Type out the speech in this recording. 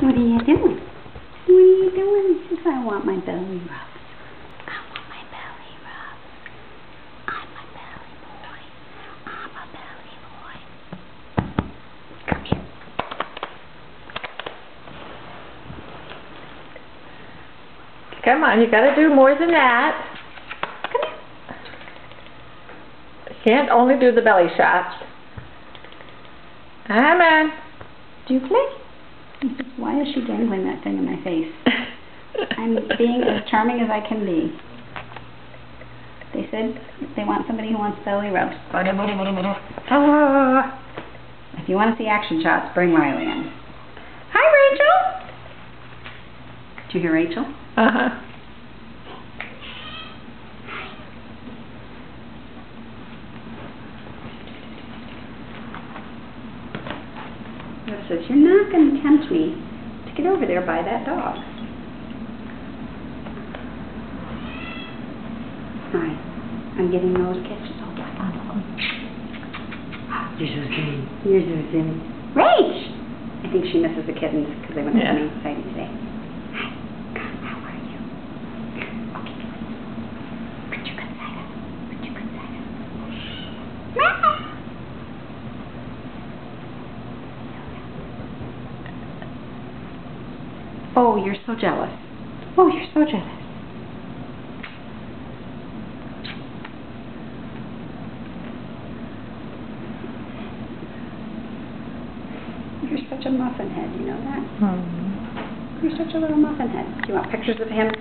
What are you doing? What are you doing? She says, I want my belly rub. I want my belly rub. I'm a belly boy. I'm a belly boy. Come here. Come on, you gotta do more than that. Come here. You can't only do the belly shots. Come on. Do you play? Why is she dangling that thing in my face? I'm being as charming as I can be. They said they want somebody who wants belly rubs. If you want to see action shots, bring Riley in. Hi, Rachel! Did you hear Rachel? Uh-huh. Rose says, you're not going to tempt me to get over there by that dog. Hi. I'm getting those kisses. Oh, you're so silly. You're so silly. Rach! I think she misses the kittens because they went to something exciting today. Hi. How are you? Okay. Put your good side up. Put your good side up. Meow. Oh, you're so jealous. Oh, you're so jealous. You're such a muffin head, you know that? Mm-hmm. You're such a little muffin head. Do you want pictures of him?